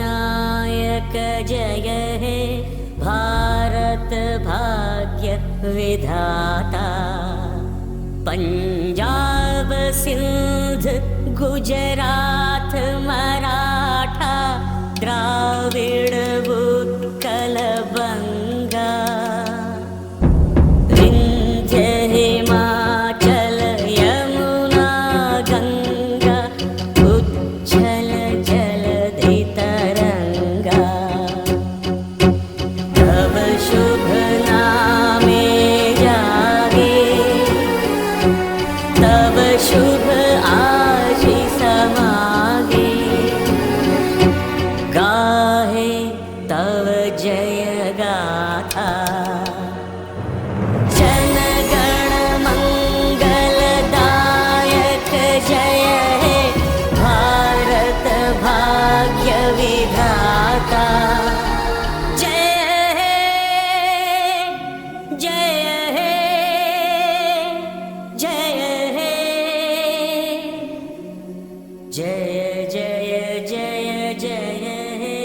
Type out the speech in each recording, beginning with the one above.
नायक जय हे भारत भाग्य विधाता। पंजाब सिंध गुजरात मराठा द्राविड़ उत्कल बंगा। विंध्य हिमाचल यमुना गंगा उच्छल जलधि तरंगा। तब शुभ नामे जागे तब शुभ आशीष समागे। गाहे तव जय गाथा जनगण मंगलदायक जय हे भारत भाग्य विधाता। जय हे जय हे जय हे जय जय जय जय हे।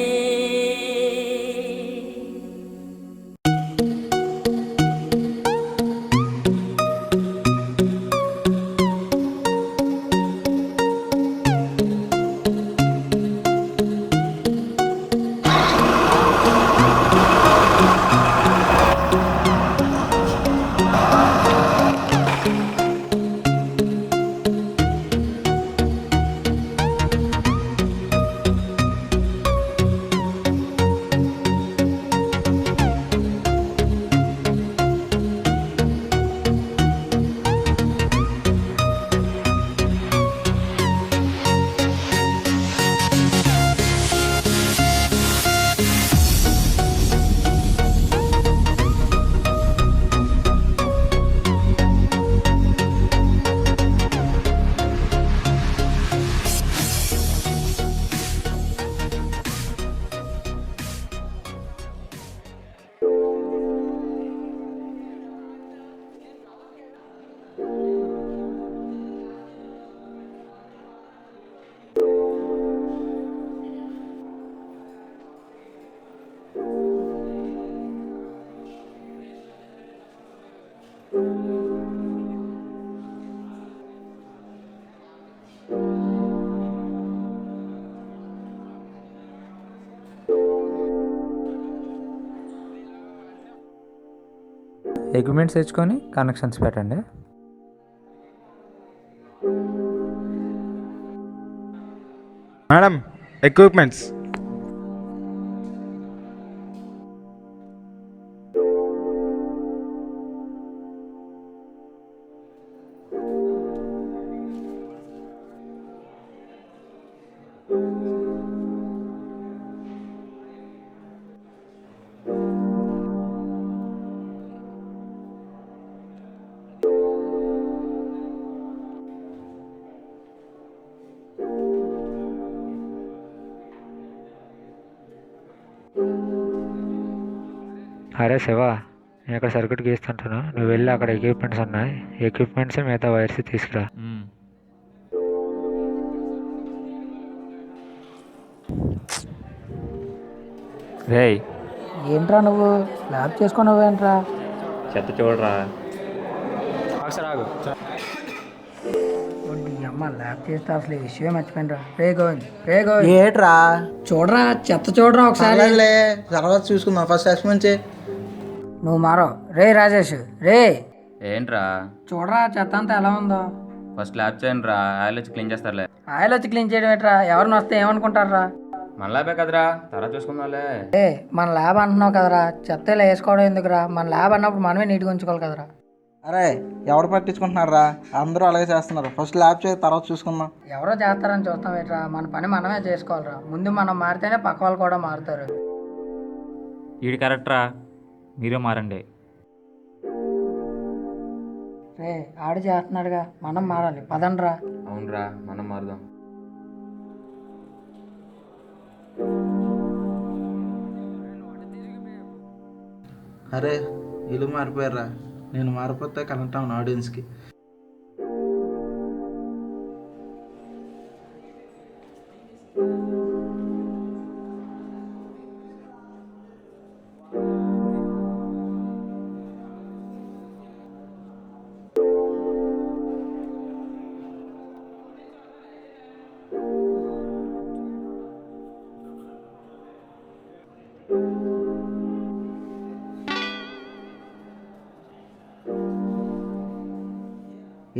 ఎక్విప్మెంట్స్ తెచ్చుకొని కనెక్షన్స్ పెట్టండి. Madam equipments. అరే శివ, నేను అక్కడ సర్క్యూట్ గీస్తుంటాను, నువ్వు వెళ్ళి అక్కడ ఎక్విప్మెంట్స్ ఉన్నాయి, ఎక్విప్మెంట్స్ మిగతా వైర్స్ తీసుకురా. రేయ్, ఏంట్రా నువ్వు ల్యాబ్ చేసుకున్నావేంట్రా? చెత్త చూడరా. అమ్మ ల్యాబ్ చేస్తే అసలు ఈ విషయమే మర్చిపోయినరా. రే గోవింద్ ఏట్రా చూడరా, చెత్త చూడరా ఒకసారి. తర్వాత చూసుకుందాం, ఫస్ట్ ఎక్స్పెన్స్. నువ్వు మారో. రే రాజేష్, రే ఏంట్రా చూడరా చెత్త అంతా ఎలా ఉందో. ఫస్ట్ ల్యాబ్ చేయండి రా, ఆయిల్ వచ్చి క్లీన్ చేస్తారులే. ఆయిల్ వచ్చి క్లీన్ చేయడం ఏంట్రా? ఎవరిని వస్తే ఏమనుకుంటారా? మన ల్యాబే కదరా, తర్వాత చూసుకుందాంలే. ఏ మన ల్యాబ్ అంటున్నావు కదరా, చెత్త ఇలా వేసుకోవడం ఎందుకురా? మన ల్యాబ్ అన్నప్పుడు మనమే నీట్గా ఉంచుకోవాలి కదరా. అరే ఎవడు పట్టించుకుంటున్నారా? అందరూ అలాగే చేస్తున్నారు. ఫస్ట్ ల్యాబ్ చేసి తర్వాత చూసుకుందాం. ఎవరో చేస్తారని చూస్తాం ఏంట్రా? మన పని మనమే చేసుకోవాలిరా. ముందు మనం మారితేనే పక్క వాళ్ళు కూడా మారుతారు. వీడు కరెక్ట్రా, మీరు మారండి. రే ఆడు చేస్తున్నాడుగా, మనం మారాలి, పదండ్రా. అవునరా, మనం మారుదాం. అరే ఇల్లు మారిపోయారా? నేను మారిపోతే కనెక్ట్ అవును ఆడియన్స్కి.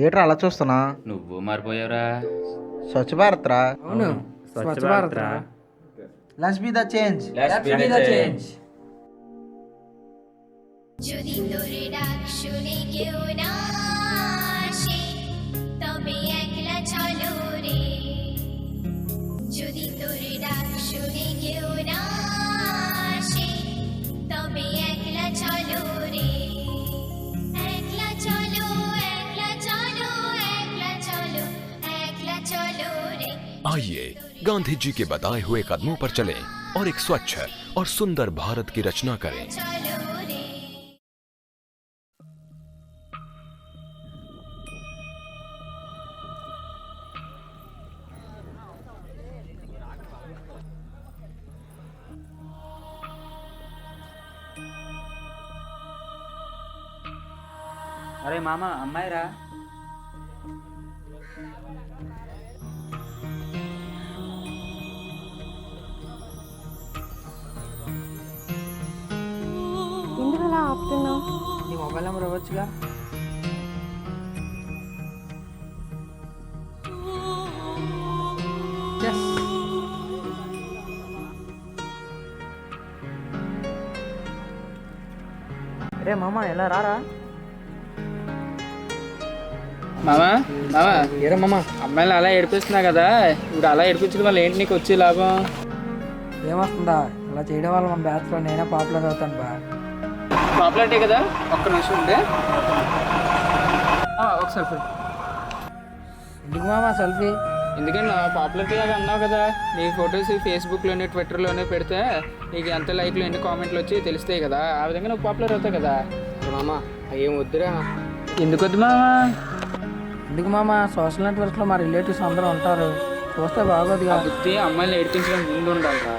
ఏట్రా అలా చూస్తున్నా? నువ్వు మారిపోయావురా. స్వచ్ఛ భారత్ రా. అవును స్వచ్ఛ భారత్ రా. Let's be the change. যদি তোর ডাক শুনে কেউ না আসে তবে একলা চলো রে, যদি তোর ডাক শুনে কেউ না আসে তবে একলা চলো রে, একলা চলো একলা চলো একলা চলো একলা চলো রে। आइए गांधी जी के बताए हुए कदमों पर चलें और एक स्वच्छ और सुंदर भारत की रचना करें। চলো রে। అరే మామ అమ్మాయి రా. ఎందుకు అలా ఆపుతున్నావు? నీ మొబైల్ నెంబర్ ఇవ్వచ్చుగా. Yes. రే మామ ఎలా రారా. మామా మామా ఏరా మామా, అమ్మాయిలు అలా ఏడిపిస్తున్నా కదా, ఇప్పుడు అలా ఏడిపించడం వల్ల ఏంటి నీకు వచ్చే లాభం? ఏమొస్తుందా, అలా చేయడం వల్ల మన బ్యాచ్లో నేనే పాపులర్ అవుతాను బా. పాపులారిటీ కదా, ఒక్క నిమిషం ఉంటే ఒక సెల్ఫీ. ఎందుకు మామా సెల్ఫీ? ఎందుకంటే పాపులారిటీ లాగా అన్నావు కదా, నీ ఫొటోస్ ఫేస్బుక్లోనే ట్విట్టర్లోనే పెడితే నీకు ఎంత లైక్లు ఎన్ని కామెంట్లు వచ్చి తెలుస్తాయి కదా, ఆ విధంగా నువ్వు పాపులర్ అవుతావు కదా. మామా ఏం వద్దురా. ఎందుకు వద్దు మామా? ఎందుకు మామా, సోషల్ నెట్వర్క్లో మా రిలేటివ్స్ అందరూ ఉంటారు, చూస్తే బాగోదుగా. బుద్ధి అమ్మాయిని ఏడిపించడం ముందు ఉండాలిరా.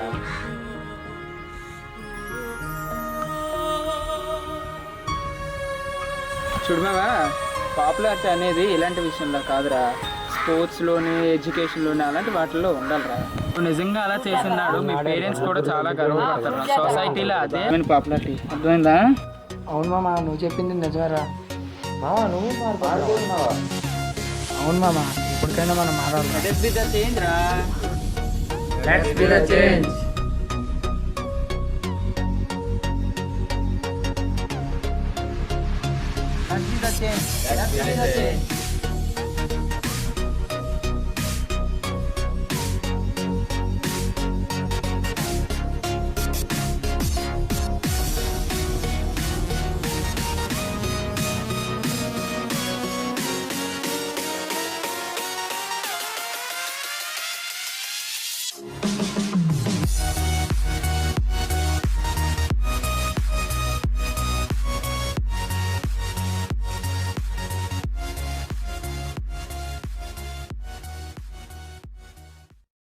చూడమావా, పాపులారిటీ అనేది ఇలాంటి విషయంలో కాదురా, స్పోర్ట్స్లోని ఎడ్యుకేషన్లోని అలాంటి వాటిల్లో ఉండాలిరా. నువ్వు నిజంగా అలా చేస్తున్నాడు, మీ పేరెంట్స్ కూడా చాలా గర్వపడతారు. సొసైటీలో అదే పాపులారిటీ, అర్థమైందా? అవును మామ, నువ్వు చెప్పింది నిజమేరా. నువ్వు అవును మామ, ఇప్పటికైనా మనం మారాలి. లెట్స్ బి ద చేంజ్ రా. Let's be the change. Let's be the change.